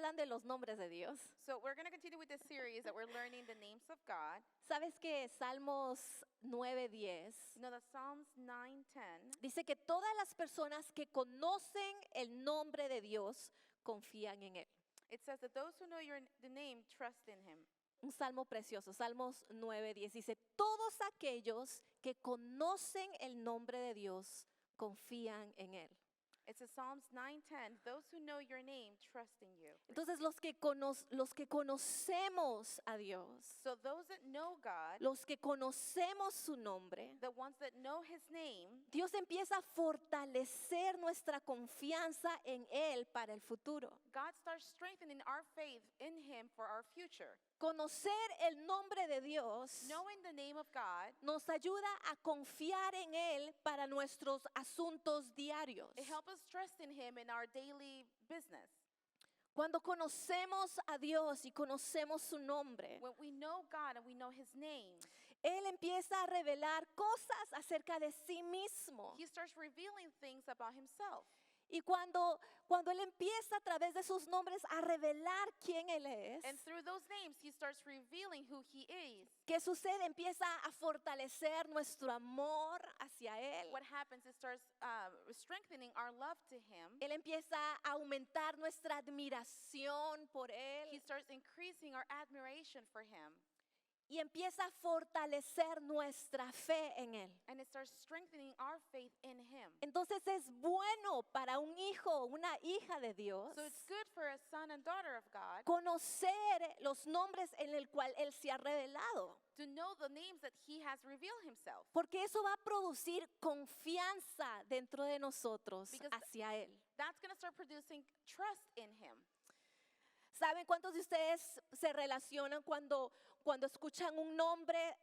hablando de los nombres de Dios. So we're going to continue with this series that we're learning the names of God. ¿Sabes que Salmos 9:10 You know that Psalms 9:10 dice que todas las personas que conocen el nombre de Dios confían en Él? it says that those who know the name trust in him. Un salmo precioso, Salmos 9:10 dice, todos aquellos que conocen el nombre de Dios confían en Él. It says Psalms 9:10, those who know your name trust in you. Entonces los que conocemos a Dios, So those that know God, los que conocemos su nombre, the ones that know his name, Dios empieza a fortalecer nuestra confianza en Él para el futuro. God starts strengthening our faith in him for our future. Conocer el nombre de Dios Knowing the name of God, nos ayuda a confiar en Él para nuestros asuntos diarios. it helps us trust in him in our daily business. Cuando conocemos a Dios y conocemos su nombre, When we know God and we know his name, Él empieza a revelar cosas acerca de sí mismo. he starts revealing things about himself. Y cuando Él empieza a través de sus nombres a revelar quién Él es, And through those names, he starts revealing who he is. ¿qué sucede? Empieza a fortalecer nuestro amor hacia Él. What happens, it starts strengthening our love to him. Él empieza a aumentar nuestra admiración por He Él starts increasing our admiration for him. y empieza a fortalecer nuestra fe en Él. And it starts strengthening our faith in him. Entonces es bueno para un hijo o una hija de Dios So it's good for a son and daughter of God conocer los nombres en el cual Él se ha revelado, to know the names that he has revealed himself. porque eso va a producir confianza dentro de nosotros Because hacia Él. That's going to start producing trust in him. ¿Saben cuántos de ustedes se relacionan cuando escuchan un nombre,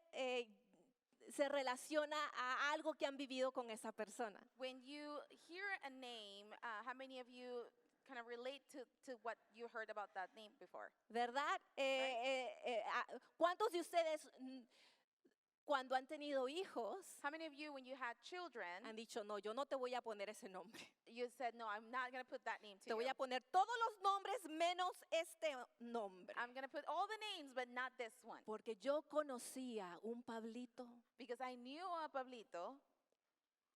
se relaciona a algo que han vivido con esa persona? When you hear a name, how many of you kind of relate to what you heard about that name before? ¿Verdad? ¿Cuántos de ustedes cuando han tenido hijos How many of you, when you had children, han dicho, no, yo no te voy a poner ese nombre? you said, no, I'm not going to put that name Te to voy you. a poner todos los nombres menos este nombre. I'm going to put all the names, but not this one. Porque yo conocía un Pablito Because I knew a Pablito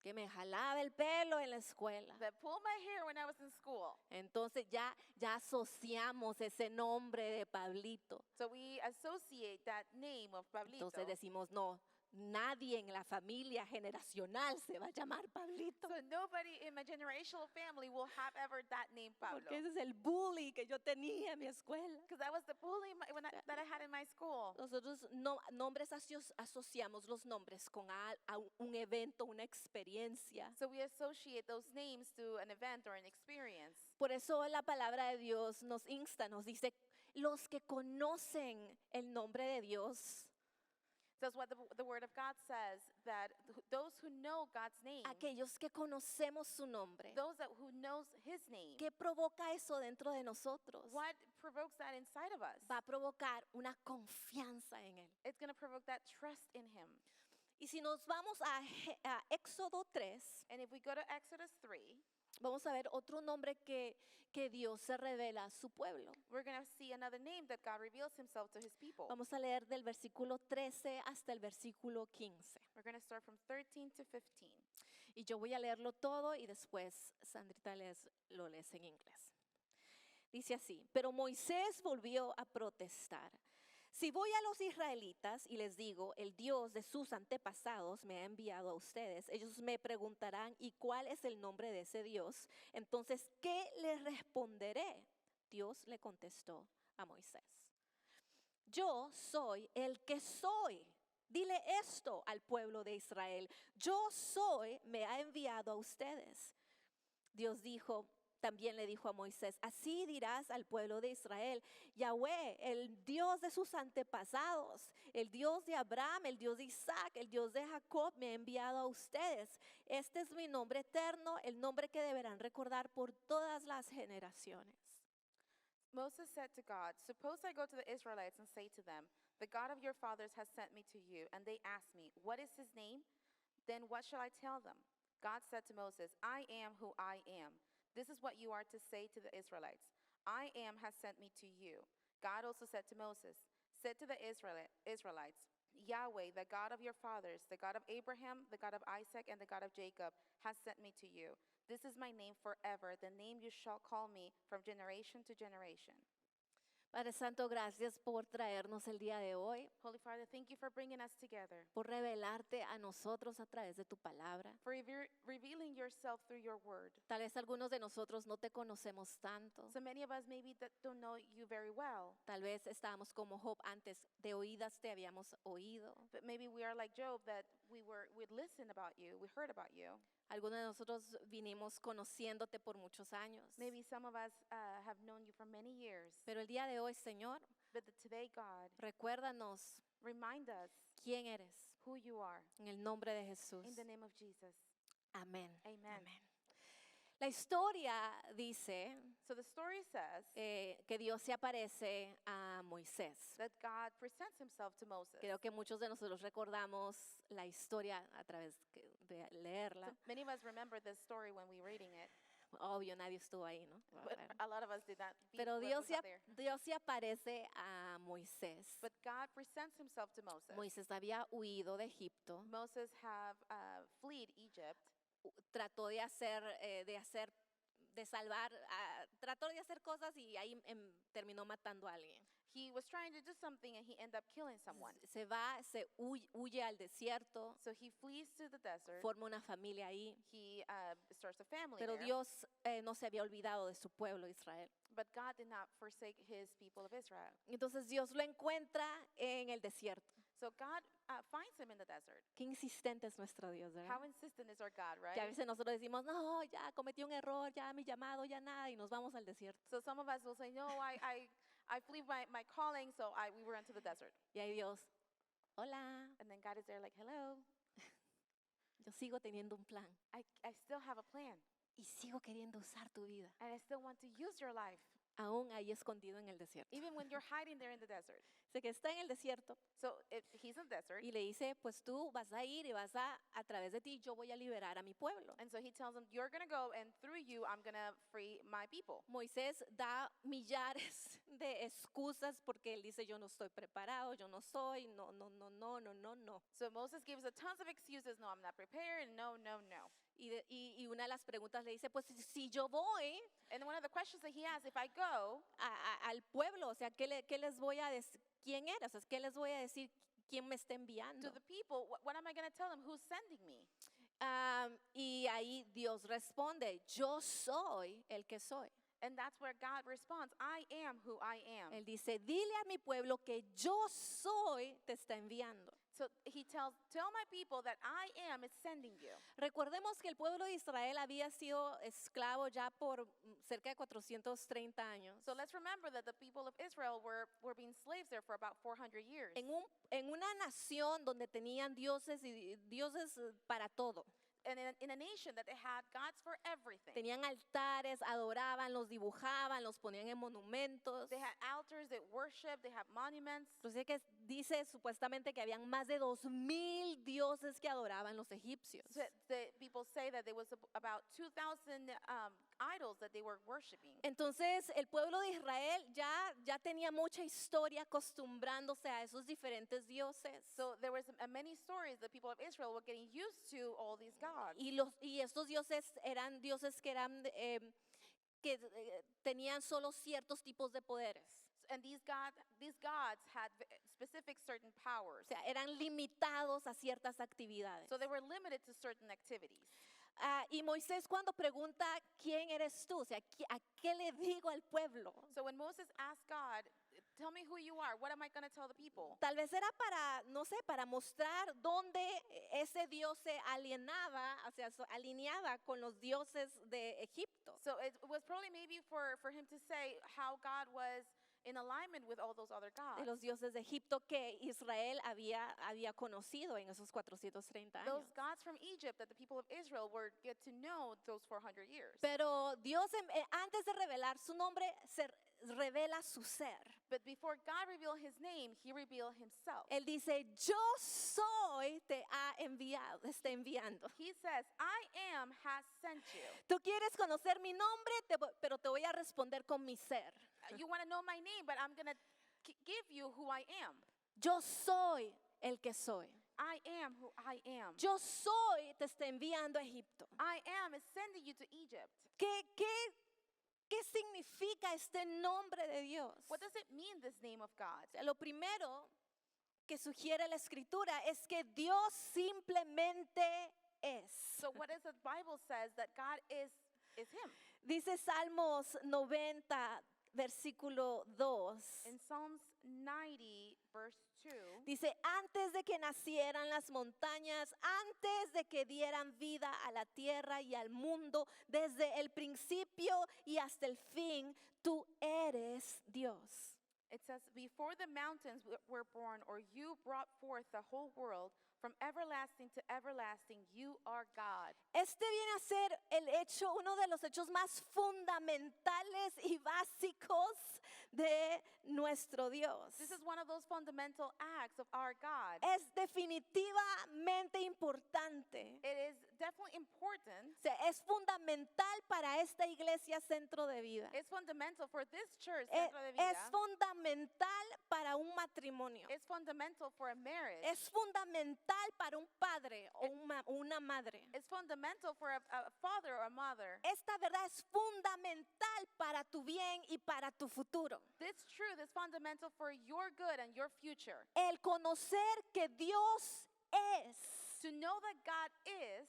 que me jalaba el pelo en la escuela. that pulled my hair when I was in school. Entonces ya asociamos ese nombre de Pablito. So we associate that name of Pablito. Entonces decimos, no, nadie en la familia generacional se va a llamar Pablito. So nobody in my generational family will have ever that name Pablo. Porque ese es el bully que yo tenía en mi escuela. Because that was the bully that I had in my school. Nosotros nombres asociamos los nombres con a un evento, una experiencia. So we associate those names to an event or an experience. Por eso la palabra de Dios nos insta, nos dice, los que conocen el nombre de Dios, So that's what the word of God says, that those who know God's name, aquellos que conocemos su nombre, those who knows his name, ¿qué provoca eso dentro de nosotros? what provokes that inside of us? Va a provocar una confianza en Él. It's going to provoke that trust in him. Y si nos vamos a Éxodo 3, And if we go to Exodus 3, vamos a ver otro nombre que Dios se revela a su pueblo. we're going to see another name that God reveals himself to his people. Vamos a leer del versículo 13 hasta el versículo 15. We're going to start from 13 to 15. Y yo voy a leerlo todo y después Sandrita lo lees en inglés. Dice así, pero Moisés volvió a protestar. Si voy a los israelitas y les digo, el Dios de sus antepasados me ha enviado a ustedes, ellos me preguntarán, ¿y cuál es el nombre de ese Dios? Entonces, ¿qué les responderé? Dios le contestó a Moisés. Yo soy el que soy. Dile esto al pueblo de Israel. Yo soy, me ha enviado a ustedes. Dios también le dijo a Moisés, así dirás al pueblo de Israel, Yahweh, el Dios de sus antepasados, el Dios de Abraham, el Dios de Isaac, el Dios de Jacob, me ha enviado a ustedes. Este es mi nombre eterno, el nombre que deberán recordar por todas las generaciones. Moses said to God, suppose I go to the Israelites and say to them, the God of your fathers has sent me to you, and they ask me, what is his name? Then what shall I tell them? God said to Moses, I am who I am. This is what you are to say to the Israelites. I am has sent me to you. God also said to Moses, said to the Israelites, Yahweh, the God of your fathers, the God of Abraham, the God of Isaac, and the God of Jacob, has sent me to you. This is my name forever, the name you shall call me from generation to generation. Padre Santo, gracias por traernos el día de hoy, Holy Father, thank you for bringing us together, por revelarte a nosotros a través de tu palabra. for revealing yourself through your word. Tal vez algunos de nosotros no te conocemos tanto. So many of us maybe that don't know you very well, Tal vez estábamos como Job antes, de oídas te habíamos oído. but maybe we are like Job that we'd listen about you, we heard about you. Algunos de nosotros vinimos conociéndote por muchos años. Maybe some of us have known you for many years, Pero el día de hoy, Señor, but today, God, recuérdanos remind us quién eres. who you are. En el nombre de Jesús. In the name of Jesus. Amén. Amen. Amén. La historia dice So the story says que Dios se aparece a Moisés. that God presents himself to Moses. Creo que muchos de nosotros recordamos la historia a través de leerla. So many of us remember this story when we're reading it, Obvio, nadie estuvo ahí, ¿no? but a lot of us did not. Pero was not there. Dios se aparece a Moisés. But God presents himself to Moses. Moisés había huido de Egipto, Moses have fled Egypt. trató de salvar, trató de hacer cosas y ahí terminó matando a alguien. He was trying to do something and he ended up killing someone. Se va, huye al desierto, So he flees to the desert. forma una familia ahí, He starts a family pero there. Dios no se había olvidado de su pueblo Israel. But God did not forsake his people of Israel. Entonces Dios lo encuentra en el desierto. So God finds him in the desert. Qué insistente es nuestro Dios, ¿verdad? How insistent is our God, Que a right? veces nosotros decimos, no, ya cometí un error, ya mi llamado, ya nada, y nos vamos al desierto. So some of us will say, no, I flee my calling, so we were into the desert. Y ahí Dios, hola, And then God is there like, hello, yo sigo teniendo un plan I still have a plan. y sigo queriendo usar tu vida, And I still want to use your life, aún ahí escondido en el desierto. even when you're hiding there in the desert. Sé que está en el desierto So he's in the desert. y le dice, pues tú vas a ir y a través de ti yo voy a liberar a mi pueblo. And so he tells him, you're going to go, and through you, I'm going to free my people. Moisés da millares de excusas porque él dice, yo no estoy preparado, yo no soy, no. So Moses gives a tons of excuses. No, I'm not prepared. No. Y una de las preguntas le dice, pues si yo voy And then one of the questions that he asks, if I go al pueblo, o sea, ¿qué les voy a decir? ¿Quién eres? O sea, ¿qué les voy a decir? ¿Quién me está enviando? to the people, what am I going to tell them? Who's sending me? Y ahí Dios responde, yo soy el que soy. And that's where God responds, I am who I am. Él dice, dile a mi pueblo que yo soy, te está enviando. So he tells, tell my people that I am is sending you. Recordemos que el pueblo de Israel había sido esclavo ya por cerca de 430 años. So let's remember that the people of Israel were being slaves there for about 400 years. En una nación donde tenían dioses para todo. And in a nation that they had gods for everything. Tenían altares, adoraban, los dibujaban, los ponían en monumentos. They had altars, they worship, they had monuments. Entonces que dice supuestamente que habían más de 2,000 dioses que adoraban los egipcios. So the people say that there was about 2,000 idols that they were worshiping. Entonces el pueblo de Israel ya tenía mucha historia acostumbrándose a esos diferentes dioses. So there was many stories the people of Israel were getting used to all these gods. Y estos dioses eran dioses que tenían solo ciertos tipos de poderes. And these gods had specific certain powers. O sea, eran limitados a ciertas actividades. So they were limited to certain activities. Y Moisés cuando pregunta, ¿quién eres tú? O sea, ¿a qué le digo al pueblo? So when Moses asked God, tell me who you are, what am I going to tell the people? Tal vez era para mostrar dónde ese Dios se alineaba con los dioses de Egipto. So it was probably maybe for him to say how God was in alignment with all those other gods. De los dioses de Egipto que Israel había conocido en esos 430 años. Those gods from Egypt that the people of Israel were get to know those 400 years. Pero Dios antes de revelar su nombre revela su ser. But before God revealed his name, he revealed himself. Él dice, yo soy, te ha enviado, te está enviando. He says, I am has sent you. Tú quieres conocer mi nombre, pero te voy a responder con mi ser. You want to know my name, but I'm going to give you who I am. Yo soy el que soy. I am who I am. Yo soy, te está enviando a Egipto. I am is sending you to Egypt. ¿Qué significa este nombre de Dios? What does it mean, this name of God? O sea, lo primero que sugiere la escritura es que Dios simplemente es. So what does the Bible says that God is him? Dice Salmos 90, versículo 2. In Psalms 90 verse 2, Dice, antes de que nacieran las montañas, antes de que dieran vida a la tierra y al mundo, desde el principio y hasta el fin, tú eres Dios. it says, before the mountains were born, or you brought forth the whole world, from everlasting to everlasting, you are God. Este viene a ser uno de los hechos más fundamentales y básicos de nuestro Dios. This is one of those fundamental acts of our God. Es definitivamente importante. It is definitely important. O sea, es fundamental para esta iglesia Centro de Vida. It's fundamental for this church, Es, Centro de Vida. es fundamental para un matrimonio. It's fundamental for a marriage. Es fundamental para un padre o una madre. It's fundamental for a father or a mother. Esta verdad es fundamental para tu bien y para tu futuro. This truth is fundamental for your good and your future. El conocer que Dios es. To know that God is,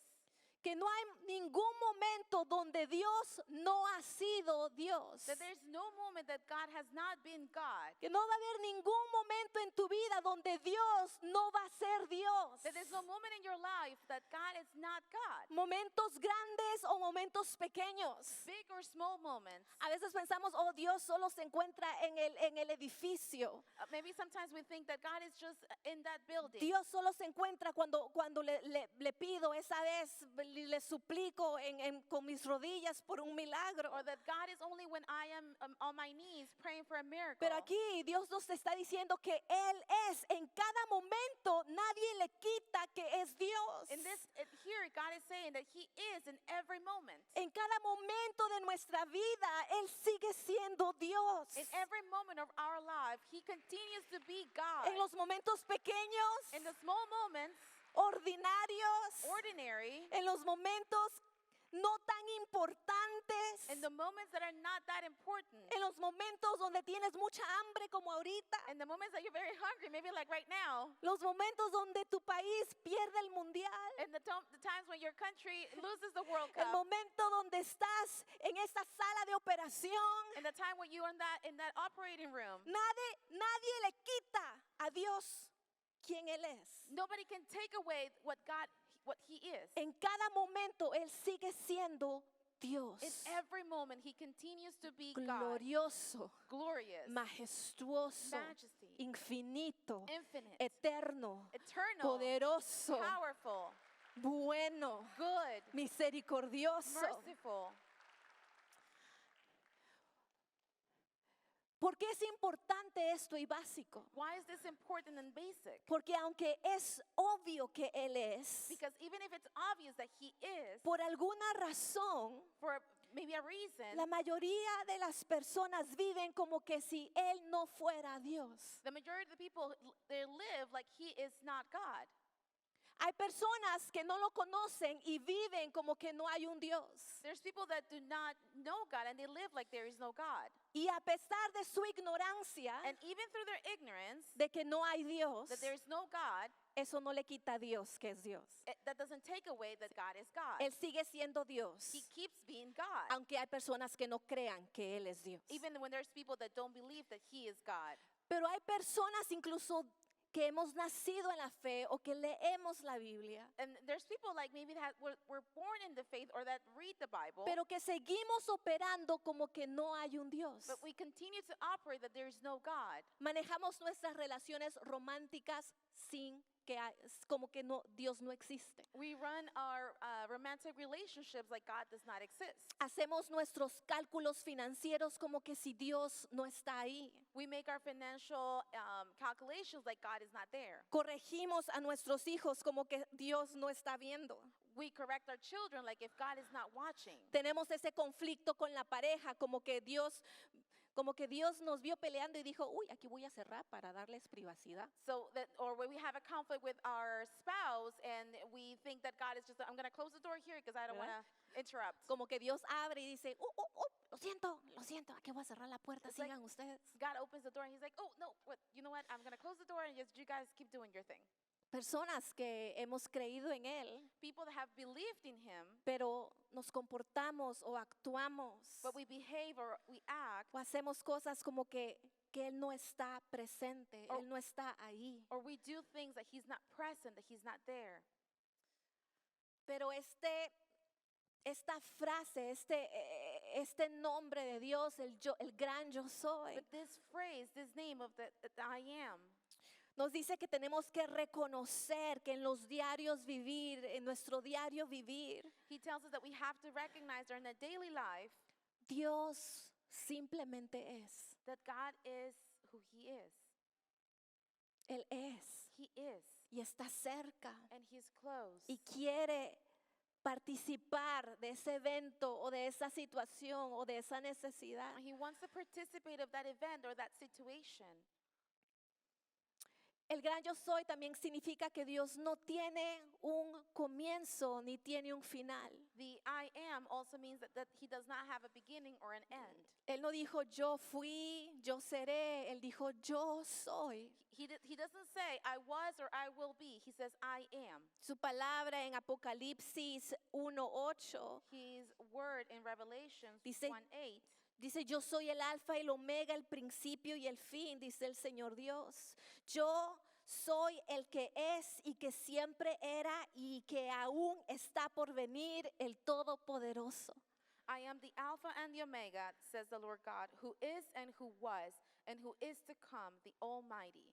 Que no hay ningún momento donde Dios no ha sido Dios. that there's no moment that God has not been God. Que no va a haber ningún momento en tu vida donde Dios no va a ser Dios. That there's no moment in your life that God is not God. Momentos grandes o momentos pequeños. Big or small moments. A veces pensamos, oh, Dios solo se encuentra en el edificio. Maybe sometimes we think that God is just in that building. Dios solo se encuentra cuando le pido esa vez, le suplico con mis rodillas por un milagro. Or that God is only when I am on my knees praying for a miracle. Pero aquí Dios nos está diciendo que Él es en cada momento, nadie le quita que es Dios. Here God is saying that He is in every moment. En cada momento de nuestra vida, Él sigue siendo Dios. In every moment of our life, He continues to be God. En los momentos pequeños, In the small moments, ordinarios, ordinary, en los momentos no tan importantes, in the moments that are not that important, en los momentos donde tienes mucha hambre como ahorita, in the moments that you're very hungry, maybe like right now, los momentos donde tu país pierde el mundial, and the times when your country loses the World el Cup, momento donde estás en esta sala de operación, and the time when you are in that operating room. nadie le quita a Dios quien Él es. Nobody can take away what He is. En cada momento Él sigue siendo Dios. In every moment, He continues to be God, Glorioso, glorious, majestuoso, majesty, infinito, infinite, eterno, eternal, poderoso, powerful, bueno, good, misericordioso. merciful. ¿Por qué es importante esto y básico? Why is this important and basic? Porque aunque es obvio que Él es, Because even if it's obvious that He is, por alguna razón, for maybe a reason, la mayoría de las personas viven como que si Él no fuera Dios. the majority of the people, they live like He is not God. Hay personas que no lo conocen y viven como que no hay un Dios. There's people that do not know God and they live like there is no God. Y a pesar de su ignorancia And even through their ignorance de que no hay Dios, that there is no God, eso no le quita a Dios que es Dios. that doesn't take away that God is God. Él sigue siendo Dios, He keeps being God. aunque hay personas que no crean que Él es Dios. Even when there's people that don't believe that He is God. Pero hay personas incluso que hemos nacido en la fe o que leemos la Biblia, And there's people like maybe that were born in the faith or that read the Bible, pero que seguimos operando como que no hay un Dios. but we continue to operate that there is no God. Manejamos nuestras relaciones románticas sin como que no, Dios no existe. We run our romantic relationships like God does not exist. Hacemos nuestros cálculos financieros como que si Dios no está ahí. We make our financial calculations like God is not there. Corregimos a nuestros hijos como que Dios no está viendo. We correct our children like if God is not watching. Tenemos ese conflicto con la pareja, como que Dios nos vio peleando y dijo, uy, aquí voy a cerrar para darles privacidad. So that, or when we have a conflict with our spouse and we think that God is just, I'm going to close the door here because I don't want ¿Verdad? to interrupt. Como que Dios abre y dice, lo siento, aquí voy a cerrar la puerta, It's like- sigan ustedes. God opens the door and he's like, oh, no, you know what? I'm going to close the door and just you guys keep doing your thing. Personas que hemos creído en Él, People that have believed in him, pero nos comportamos o actuamos but we behave or we act o hacemos cosas como que Él no está presente, O- Él no está ahí. or we do things that he's not present, that he's not there. Pero esta frase, este nombre de Dios, el gran yo soy, But this phrase, this name of the I am, nos dice que tenemos que reconocer que en los diarios vivir, en nuestro diario vivir, he tells us that we have to recognize during the daily life Dios simplemente es. that God is who he is. Él es He is, y está cerca and he's close. y quiere participar de ese evento o de esa situación o de esa necesidad. And he wants to participate of that event or that situation. El gran yo soy también significa que Dios no tiene un comienzo ni tiene un final. The I am also means that he does not have a beginning or an end. Él no dijo yo fui, yo seré, él dijo yo soy. He doesn't say I was or I will be. He says I am. Su palabra en Apocalipsis 1:8 His word in Revelations Dice- 1:8 dice yo soy el alfa y el omega, el principio y el fin, dice el Señor Dios. Yo soy el que es y que siempre era y que aún está por venir, el Todopoderoso. I am the Alpha and the Omega, says the Lord God, who is and who was and who is to come, the Almighty.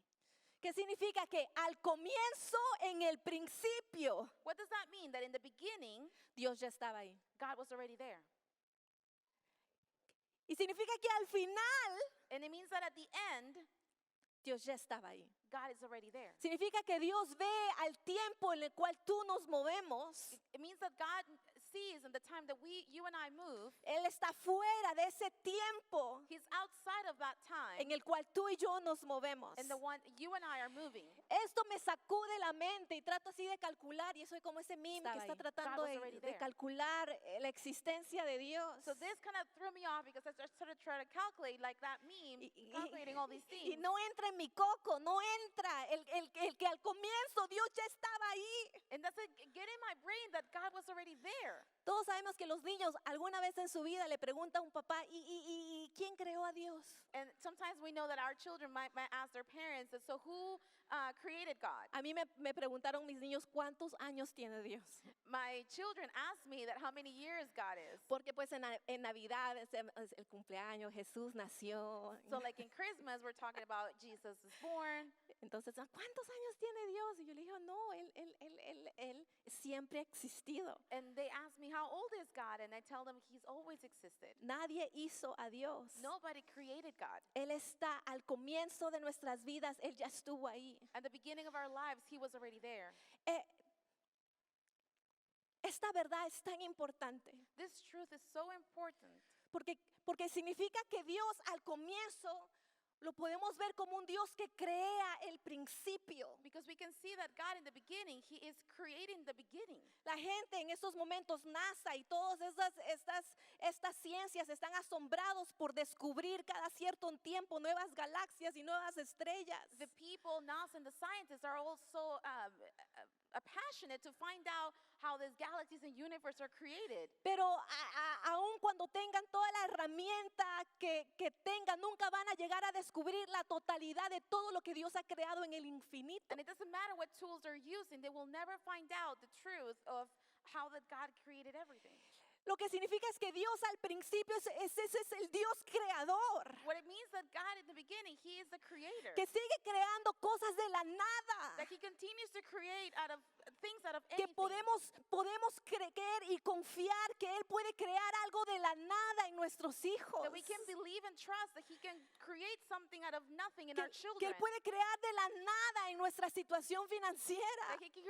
¿Qué significa? Que al comienzo, en el principio, What does that mean? That in the beginning, Dios ya estaba ahí. God was already there. Y significa que al final, And it means that at the end, Dios ya estaba ahí. God is already there. Significa que Dios ve al tiempo en el cual tú nos movemos. It means that God sees in the time that you and I move, Él está fuera de ese tiempo he's outside of that time en el cual tú y yo nos movemos. and the one you and I are moving. Esto me sacude la mente y trato así de calcular, y soy como ese meme que Estaba está ahí. tratando God was already de there. calcular la existencia de Dios. So this kind of threw me off because I started trying to calculate like that meme, calculating all these Y things. no entra en mi coco, no entra el que al comienzo Dios ya estaba ahí. And that's it, get in my brain that God was already there. Todos sabemos que los niños alguna vez en su vida le preguntan a un papá, ¿y quién creó a Dios? And sometimes we know that our children might ask their parents, so who created God? A mí me preguntaron mis niños cuántos años tiene Dios. My children asked me that how many years God is. Porque pues en Navidad es el cumpleaños, Jesús nació. So like in Christmas, we're talking about Jesus is born. Entonces, ¿cuántos años tiene Dios? Y yo le digo, no, él siempre ha existido. And they ask me, how old is God? And I tell them he's always existed. Nadie hizo a Dios. Nobody created God. Él está al comienzo de nuestras vidas, Él ya estuvo ahí. At the beginning of our lives, he was already there. Esta verdad es tan importante This truth is so important porque significa que Dios al comienzo lo podemos ver como un Dios que crea el principio. because we can see that God in the beginning, he is creating the beginning. La gente en estos momentos, NASA y todas estas ciencias están asombrados por descubrir cada cierto tiempo nuevas galaxias y nuevas estrellas. The people, NASA and the scientists are also passionate to find out how these galaxies and universe are created. Pero aun cuando tengan toda la herramienta que tengan, nunca van a llegar a descubrir la totalidad de todo lo que Dios ha creado en el infinito. And it doesn't matter what tools they're using, they will never find out the truth of how that God created everything. Lo que significa es que Dios al principio ese es el Dios creador, What it means that God in the beginning, He is the creator. que sigue creando cosas de la nada, That He continues to create out of things out of que anything. podemos creer y confiar que Él puede crear algo de la nada en nuestros hijos, That we can believe and trust that He can create something out of nothing in our que children. Él puede crear de la nada en nuestra situación financiera. That He can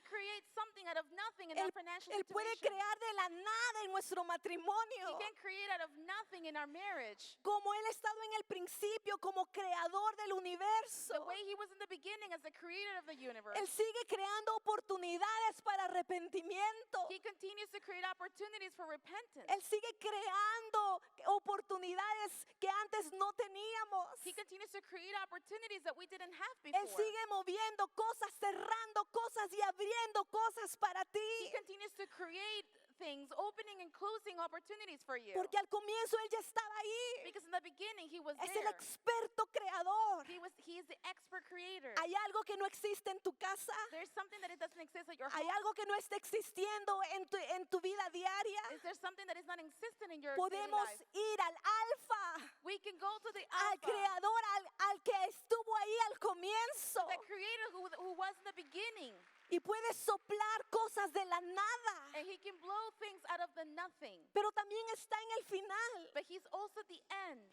create something out of nothing in our financial Él puede situation. crear de la nada en nuestro matrimonio. He can create out of nothing in our marriage. Como Él ha estado en el principio como creador del universo. The way He was in the beginning as the creator of the universe. Él sigue creando oportunidades para arrepentimiento. He continues to create opportunities for repentance. Él sigue creando oportunidades que antes no teníamos. He continues to create opportunities that we didn't have Él before. sigue moviendo cosas, cerrando cosas y abriendo cosas para He ti. continues to create things, opening and closing opportunities for you. Porque al comienzo Él ya estaba ahí. Because in the beginning He was Es el there. experto creador. He is the expert creator. Hay algo que no existe en tu casa. There's something that it doesn't exist at your Hay home. algo que no está existiendo en tu vida diaria. Is there something that is not existent in your daily Podemos life? ir al alfa, We can go to the al Alpha, creador, al que estuvo ahí al comienzo. the creator who was in the beginning. Y puedes soplar cosas de la nada. And He can blow things out of the nothing. Pero también está en el final. But He's also the end.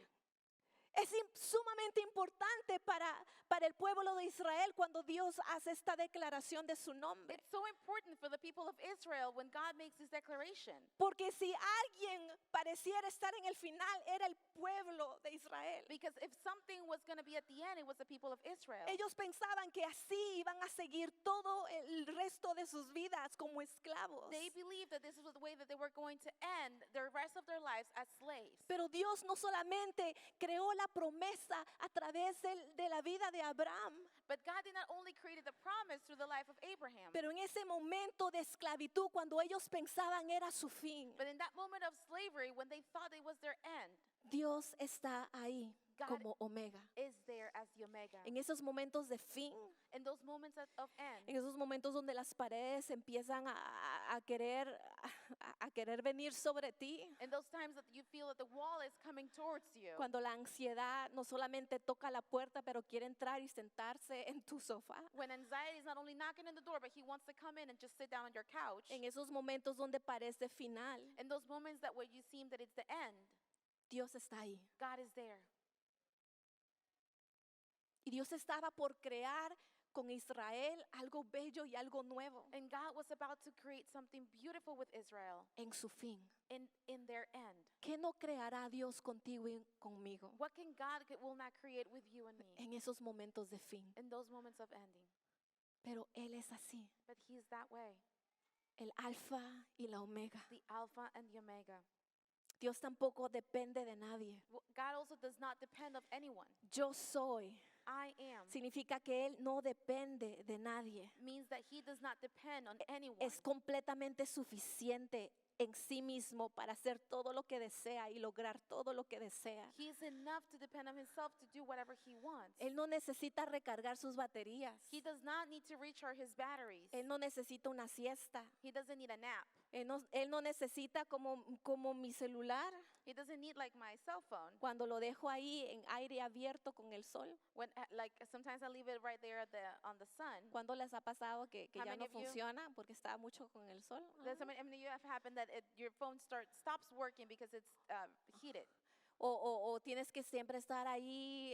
Es sumamente importante para el pueblo de Israel cuando Dios hace esta declaración de su nombre. It's so important for the people of Israel when God makes this declaration. Porque si alguien pareciera estar en el final, era el pueblo de Israel. Because if something was going to be at the end, it was the people of Israel. Ellos pensaban que así iban a seguir todo el resto de sus vidas como esclavos. They believed that this was the way that they were going to end the rest of their lives as slaves. Pero Dios no solamente creó la promesa a través de la vida de Abraham, But God did not only create the promise through the life of Abraham, pero en ese momento de esclavitud, cuando ellos pensaban era su fin, but in that moment of slavery, when they thought it was their end, Dios está ahí God como Omega. is there as the Omega. En esos momentos de fin, In those moments of end, en esos momentos donde las paredes empiezan a querer venir sobre ti, in those times that you feel that the wall is coming towards you, cuando la ansiedad no solamente toca la puerta, pero quiere entrar y sentarse en tu sofá. when anxiety is not only knocking on the door, but he wants to come in and just sit down on your couch, En esos momentos donde parece final, in those moments that where you seem that it's the end, Dios está ahí. God is there. Y Dios estaba por crear con Israel algo bello y algo nuevo And God was about to create something beautiful with Israel en su fin. in their end. ¿Qué no creará Dios contigo y conmigo What can God will not create with you and me en esos momentos de fin? in those moments of ending? Pero Él es así, But He's that way, el alfa y la omega. the Alpha and the Omega. Dios tampoco depende de nadie. God also does not depend on anyone. Yo soy I am significa que Él no depende de nadie. means that He does not depend on anyone. Es completamente suficiente en sí mismo para hacer todo lo que desea y lograr todo lo que desea. He is enough to depend on Himself to do whatever He wants. Él no necesita recargar sus baterías. He does not need to recharge His batteries. Él no necesita una siesta. He doesn't need a nap. Él no necesita como mi celular He doesn't need like my cell phone. cuando lo dejo ahí en aire abierto con el sol. When like sometimes I leave it right there at on the sun. ¿Cuándo les ha pasado que How ya many no of you- funciona porque está mucho con el sol? There's I mean, you have happened that your phone stops working because it's heated. O tienes que siempre estar ahí,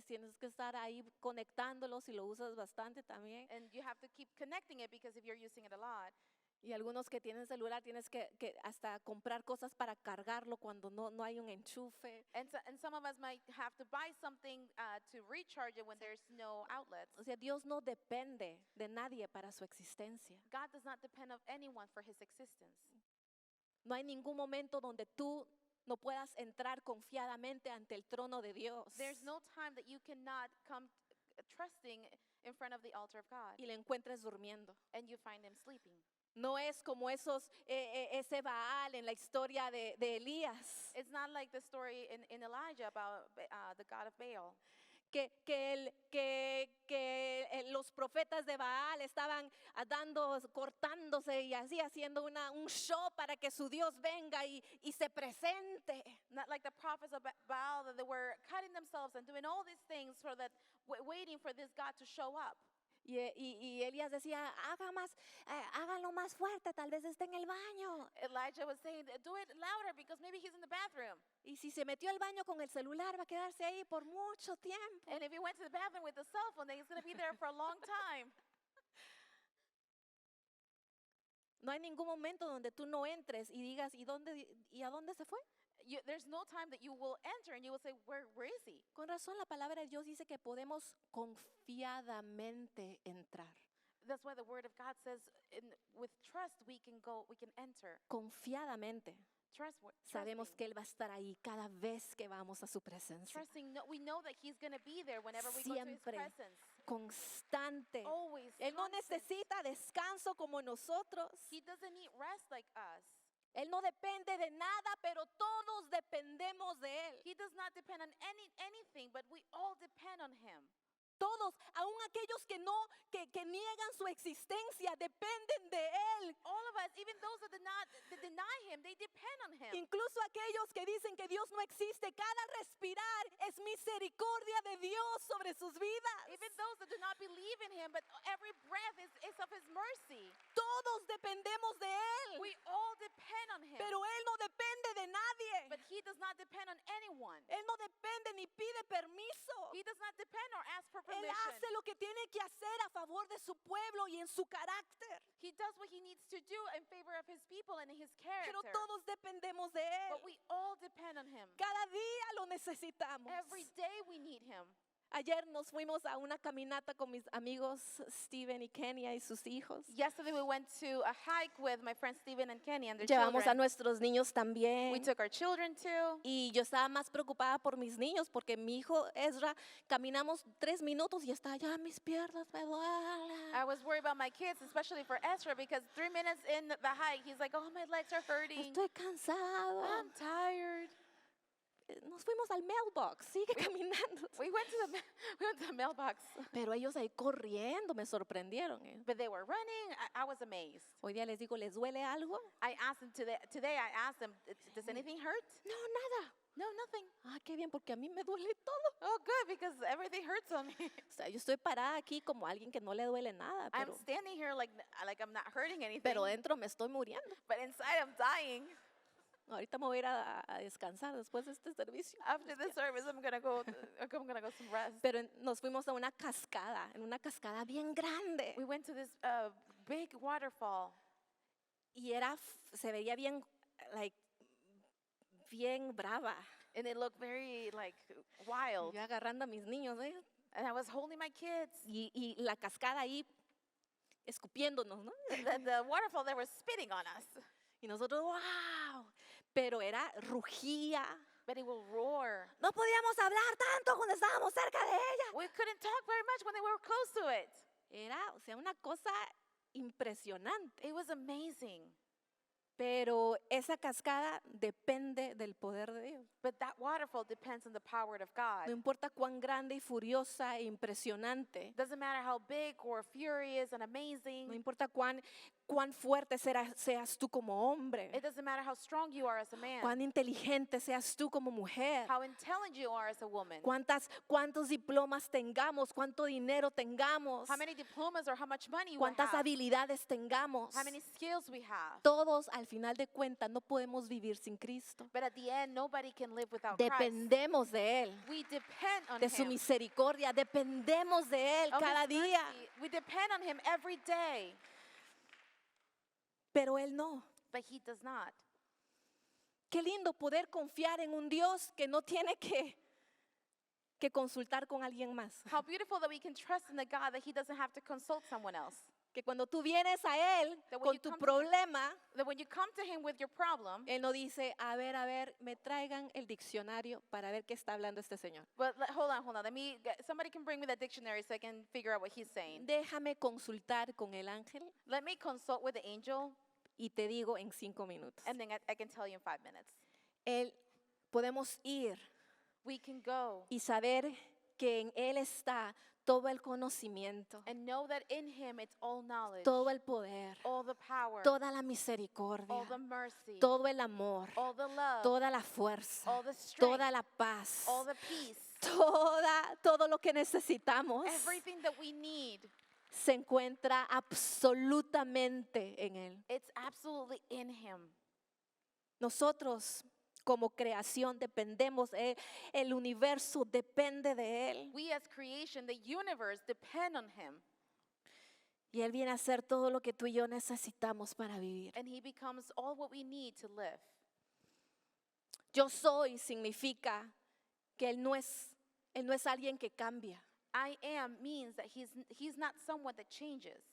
tienes que estar ahí conectándolo si lo usas bastante también. And you have to keep connecting it because if you're using it a lot. Y algunos que tienen celular tienes que hasta comprar cosas para cargarlo cuando no hay un enchufe. And some of us might have to buy something to recharge it when there's no outlets. O sea, Dios no depende de nadie para su existencia. God does not depend on anyone for His existence. No hay ningún momento donde tú no puedas entrar confiadamente ante el trono de Dios There's no time that you cannot come trusting in front of the altar of God y le encuentres durmiendo. and you find Him sleeping. No es como ese Baal en la historia de Elías, It's not like the story in Elijah about the God of Baal, los profetas de Baal estaban cortándose y así haciendo un show para que su Dios venga y se presente. Not like the prophets of Baal, that they were cutting themselves and doing all these things for that, waiting for this God to show up. Y Elías decía, háganlo más fuerte, tal vez esté en el baño. Elijah was saying, do it louder because maybe he's in the bathroom. Y si se metió al baño con el celular, va a quedarse ahí por mucho tiempo. And if he went to the bathroom with the cell phone, then he's going to be there for a long time. No hay ningún momento donde tú no entres y digas, ¿y a dónde se fue? There's no time that you will enter and you will say, where is he? Con razón la palabra de Dios dice que podemos confiadamente entrar. That's why the word of God says, with trust we can enter. Confiadamente. Sabemos que Él va a estar ahí cada vez que vamos a su presencia. We know that he's going to be there whenever we go to his Siempre. presence. Constante. Always. Él no constant. necesita descanso como nosotros. He doesn't need rest like us. Él no depende de nada, pero todos dependemos de Él. He does not depend on anything, but we all depend on him. Todos, aun aquellos que niegan su existencia, dependen de Él. All of us, even those that deny him, they depend on him. Incluso aquellos que dicen que Dios no existe, cada respirar es misericordia de Dios sobre sus vidas. Even those that do not believe in him, but every breath is of his mercy. Todos dependemos de Él, We all depend on him. pero Él no depende de nadie. But he does not depend on anyone. Él no depende ni pide permiso. He does not depend or ask for Él permission. hace lo que tiene que hacer a favor de su pueblo y en su carácter. He does what he needs to do in favor of his people and his Pero character. todos dependemos de Él. But we all depend on him. Cada día lo necesitamos. Every day we need him. Ayer nos fuimos a una caminata con mis amigos Steven y Kenia y sus hijos. Yesterday we went to a hike with my friends Stephen and Kenny and their Llevamos a children. nuestros niños We también. took our children too. Y yo estaba más preocupada por mis niños porque mi hijo Ezra, caminamos 3 minutos y está ya mis piernas me duelen. I was worried about my kids, especially for Ezra, because 3 minutes in the hike, he's like, oh, my legs are hurting. Estoy cansado. I'm tired. Nos fuimos al mailbox, sigue caminando. We went to the mailbox, Pero ellos ahí corriendo me sorprendieron. but they were running. I was amazed. Hoy día les digo, ¿les duele algo? I asked them today, I asked them, does anything hurt? No, nada. No, nothing. Ah, qué bien, porque a mí me duele todo. Oh, good, because everything hurts on me. O sea, yo estoy parada aquí como alguien que no le duele nada, I'm standing here like I'm not hurting anything, pero dentro me estoy muriendo. but inside I'm dying. Ahorita me voy a ir a descansar después de este servicio. After the service, I'm gonna go some rest. Pero nos fuimos a una cascada, en una cascada bien grande. We went to this big waterfall. Y se veía bien, bien brava. And it looked very wild. Yo agarrando a mis niños, ¿eh? And I was holding my kids. Y la cascada ahí escupiéndonos, ¿no? The waterfall, they were spitting on us. Y nosotros, wow. Pero rugía. But it will roar. No podíamos hablar tanto cuando estábamos cerca de ella. We couldn't talk very much when they were close to it. O sea, una cosa impresionante. It was amazing. Pero esa cascada depende del poder de Dios. But that waterfall depends on the power of God. No importa cuán grande y furiosa e impresionante. Doesn't matter how big or furious and No amazing. importa cuán fuerte seas tú como hombre. It doesn't matter how strong you are as a man. Cuán inteligente seas tú como mujer. How intelligent you are as a woman. Cuántos diplomas tengamos, cuánto dinero tengamos, How many diplomas or how much money you cuántas have. habilidades tengamos. How many skills we have. Todos al final de cuentas no podemos vivir sin Cristo. But at the end, nobody can live without Christ. Dependemos de Él, We depend on de su him. misericordia, dependemos de Él Of his cada día. mercy. We depend on him every day. Pero Él no. But he does not. Qué lindo poder confiar en un Dios que no tiene que consultar con alguien más. How beautiful that we can trust in the God that he doesn't have to consult someone else. Que cuando tú vienes a Él That when con you tu come to problema, That when you come to him with your problem, Él no dice, a ver, me traigan el diccionario para ver qué está hablando este señor. but hold on. Somebody can bring me that dictionary so I can figure out what he's saying. Déjame consultar con el ángel Let me consult with the angel, y te digo en 5 minutos. and then I can tell you in 5 minutes. Podemos ir We can go y saber que en Él está todo el conocimiento, and know that in him it's all knowledge, todo el poder, all the power, toda la all misericordia, the mercy, todo el amor, all the love, toda la fuerza, all the strength, toda la paz, all the peace, todo lo que necesitamos everything that we need. se encuentra absolutamente en Él. It's absolutely in him. Nosotros como creación dependemos, el universo depende de Él. We as creation, the universe, depend on him. Y Él viene a hacer todo lo que tú y yo necesitamos para vivir. And he becomes all what we need to live. Yo soy significa que Él no es alguien que cambia. I am means that he's not someone that changes.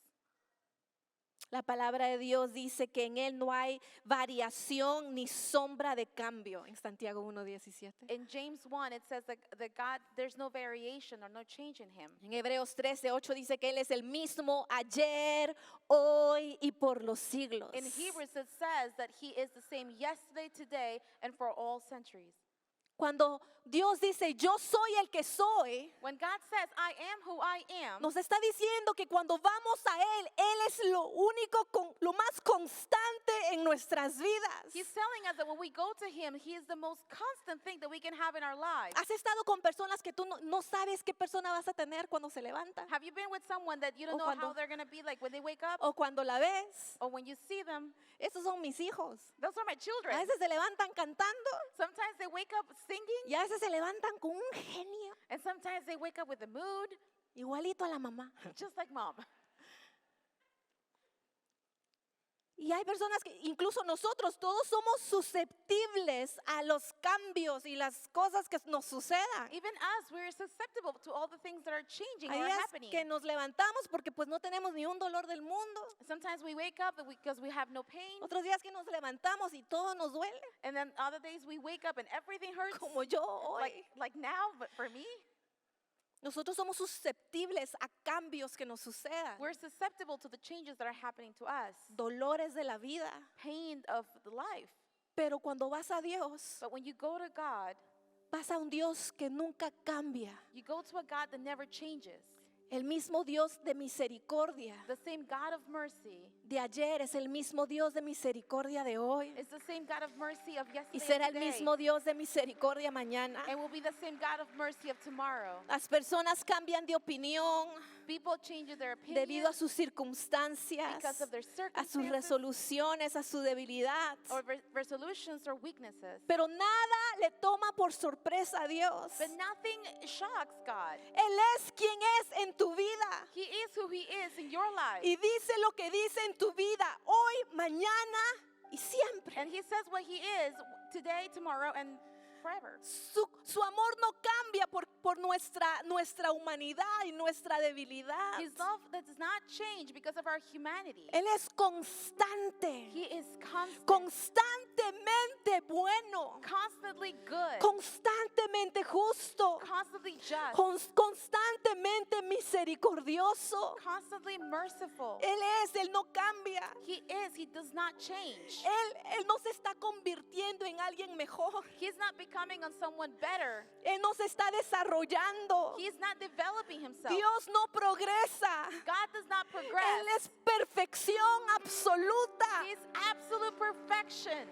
La palabra de Dios dice que en Él no hay variación ni sombra de cambio. En Santiago 1:17. In James 1, it says that God, there's no variation or no change in him. En Hebreos 13:8 dice que Él es el mismo ayer, hoy y por los siglos. In Hebrews, it says that he is the same yesterday, today, and for all centuries. Cuando Dios dice, yo soy el que soy, When God says, I am who I am, nos está diciendo que cuando vamos a Él es lo único, lo más constante en nuestras vidas. he's telling us that when we go to him, he is the most constant thing that we can have in our lives. ¿Has estado con personas que tú no sabes qué persona vas a tener cuando se levantan? Have you been with someone that you don't O know cuando- how they're going to be like when they wake up? O cuando la ves, Or when you see them? esos son mis hijos. Those are my A children. veces se levantan cantando Sometimes they wake up singing, y a veces se levantan con un genio, and sometimes they wake up with a mood, igualito a la mamá. just like mom. Y hay personas que incluso nosotros todos somos susceptibles a los cambios y las cosas que nos sucedan. Even us, we're susceptible to all the things that are changing Hay or días happening. que nos levantamos porque pues no tenemos ni un dolor del mundo. Sometimes we wake up because we have no pain, Otros días que nos levantamos y todo nos duele, and then other days we wake up and everything hurts, como yo hoy. like now, but for me, Nosotros somos susceptibles a cambios que nos sucedan. we're susceptible to the changes that are happening to us, Dolores de la vida. pain of the life. Pero cuando vas a Dios, But when you go to God, vas a un Dios que nunca cambia. you go to a God that never changes. El mismo Dios de misericordia The same God of mercy de ayer es el mismo Dios de misericordia de hoy. is the same God of mercy of Y yesterday será and el today, mismo Dios de misericordia mañana. and will be the same God of mercy of tomorrow. Las personas cambian de opinión People change their opinion debido a sus circunstancias, because of their a sus circumstances resoluciones, a su debilidad. or resolutions or weaknesses. Pero nada le toma por sorpresa a Dios. But nothing shocks God. Él es quien es en tu vida. He is who he is in your life. Y dice lo que dice en tu vida hoy, mañana y siempre. And he says what he is today, tomorrow, and forever. Su amor no cambia por nuestra humanidad y nuestra debilidad. His love that does not change because of our humanity. Él es constante, He is constantemente bueno, constantly good, constantemente justo, constantly just, constantemente misericordioso. constantly merciful. Él no cambia. He does not change. Él no se está convirtiendo en alguien mejor. He's not becoming on someone better. Él no se está desarrollando. He's not developing himself. Dios no progresa. God does not Él progress. es perfección absoluta. He is absolute perfection.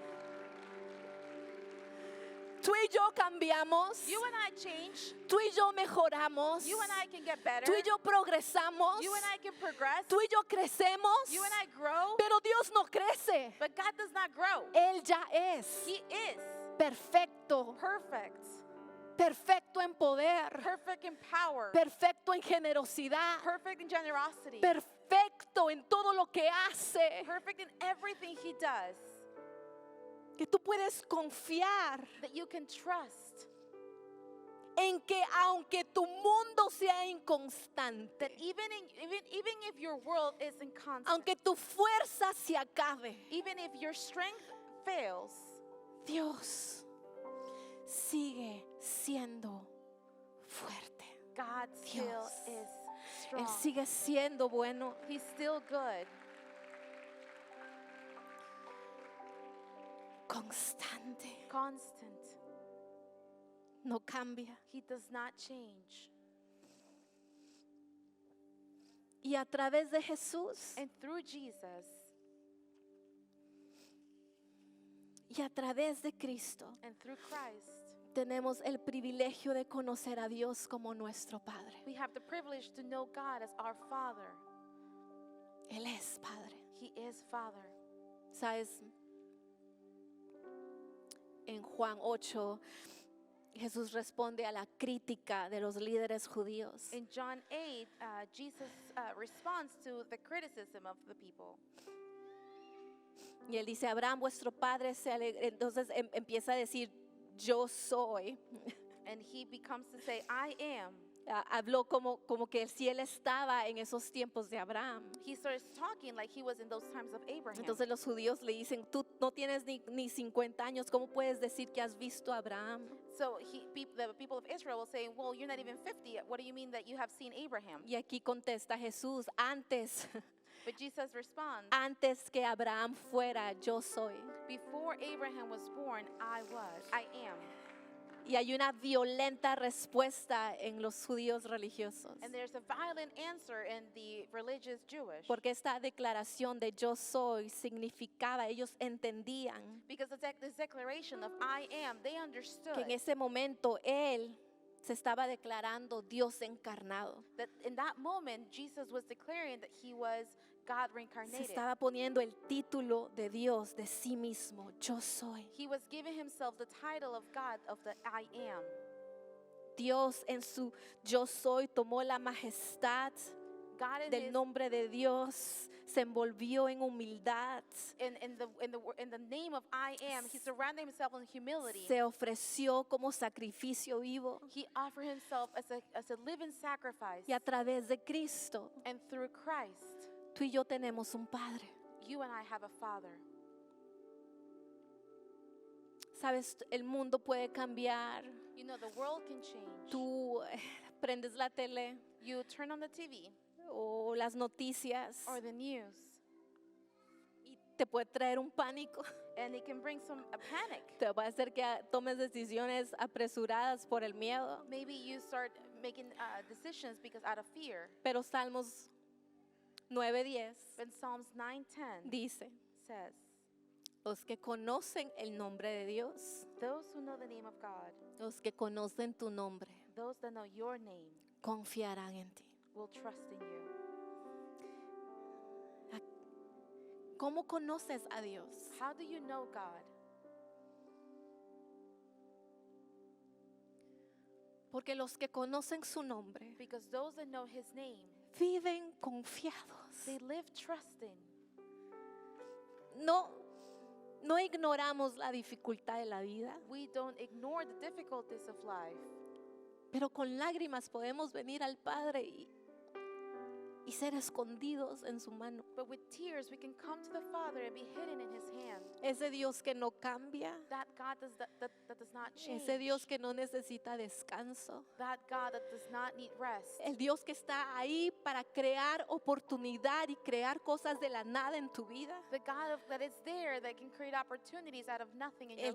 Tú y yo cambiamos. You and I change. Tú y yo mejoramos. You and I can get better. Tú y yo progresamos. You and I can progress. Tú y yo crecemos. You and I grow. Pero Dios no crece. But God does not grow. Él ya es He is perfecto. perfect. Perfecto en poder. Perfect in power. Perfecto en generosidad. Perfect in generosity. Perfecto en todo lo que hace. Perfect in everything he does. Que tú puedes confiar That you can trust. en que aunque tu mundo sea inconstante, That even if your world is inconstant, aunque tu fuerza se acabe, even if your strength fails, Dios sigue siendo fuerte. God still Dios. is Él strong. sigue siendo bueno. He's still good. Constante. Constant. No cambia. He does not change. Y a través de Jesús And through Jesus y a través de Cristo and through Christ, tenemos el privilegio de conocer a Dios como nuestro Padre. we have the privilege to know God as our Father. Él es Padre. He is Father. ¿Sabes? En Juan 8, Jesús responde a la crítica de los líderes judíos. In John 8, Jesus responds to the criticism of the people. Y él dice, Abraham, vuestro padre se alegra. Entonces empieza a decir, yo soy. And he becomes to say, I am. Habló como que si él estaba en esos tiempos de Abraham. He starts talking like he was in those times of Abraham. Entonces los judíos le dicen, tú no tienes ni 50 años, ¿cómo puedes decir que has visto a Abraham? So the people of Israel will say, well, you're not even 50 yet. What do you mean that you have seen Abraham? Y aquí contesta Jesús, antes But Jesus responds, antes que Abraham fuera, yo soy. before Abraham was born, I am. Y hay una violenta respuesta en los judíos religiosos. And there's a violent answer in the religious Jewish. Porque esta declaración de yo soy significaba, ellos entendían Because this declaration of I am, they understood que en ese momento él se estaba declarando Dios encarnado. that in that moment, Jesus was declaring that he was God Se reincarnated. estaba poniendo el título de Dios de sí mismo, yo soy. He was giving himself the title of God, of the I am. Dios en su yo soy tomó la majestad God in, del nombre de Dios, se envolvió en humildad, in the name of I am, he surrounded himself in humility. se ofreció como sacrificio vivo He offered himself as a living sacrifice. y a través de Cristo, And through Christ, tú y yo tenemos un Padre. you and I have a Father. Sabes, el mundo puede cambiar. You know, the world can change. Tú prendes la tele You turn on the TV o las noticias or the news, y te puede traer un pánico. and it can bring a panic. Te va a hacer que tomes decisiones apresuradas por el miedo. Maybe you start making decisions because out of fear. Pero Salmos 9:10 But Psalms 9:10 dice, says, los que conocen el nombre de Dios, those who know the name of God, los que conocen tu nombre, those that know your name, confiarán en ti. will trust in you. ¿Cómo conoces a Dios? How do you know God? Porque los que conocen su nombre Because those that know his name, viven confiados. they live trusting. No ignoramos la dificultad de la vida, We don't ignore the difficulties of life, pero con lágrimas podemos venir al Padre y ser escondidos en su mano. but with tears we can come to the Father and be hidden in his hand. Ese Dios que no cambia, That God that does not change. ese Dios que no necesita descanso, That God that does not need rest. el Dios que está ahí para crear oportunidad y crear cosas de la nada en tu vida. The God that is there that can create opportunities out of nothing in your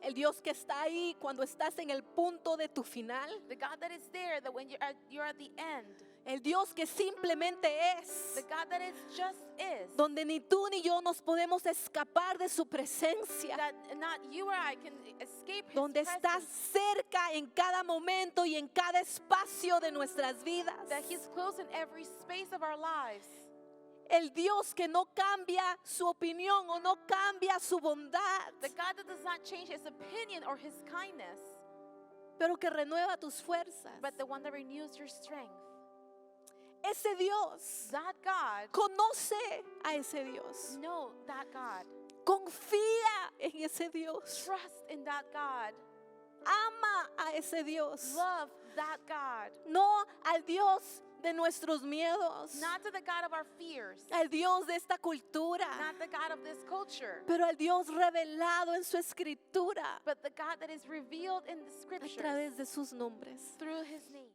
El Dios que está ahí cuando estás en el punto de tu final. life. The God that is there that when you're at the end. El Dios que simplemente es. The God that is just is. Donde ni tú ni yo nos podemos escapar de su presencia. That not you or I can escape his Donde está presence. cerca en cada momento y en cada espacio de nuestras vidas. That he's close in every space of our lives. El Dios que no cambia su opinión o no cambia su bondad, The God that does not change his opinion or his kindness, pero que renueva tus fuerzas. but the one that renews your strength. Ese Dios That God, conoce a ese Dios. know that God. Confía en ese Dios. Trust in that God. Ama a ese Dios. Love that God. No al Dios de nuestros miedos. Not to the God of our fears. Al Dios de esta cultura. Not the God of this culture. Pero al Dios revelado en su escritura But the God that is revealed in the a scriptures través de sus nombres. through his name.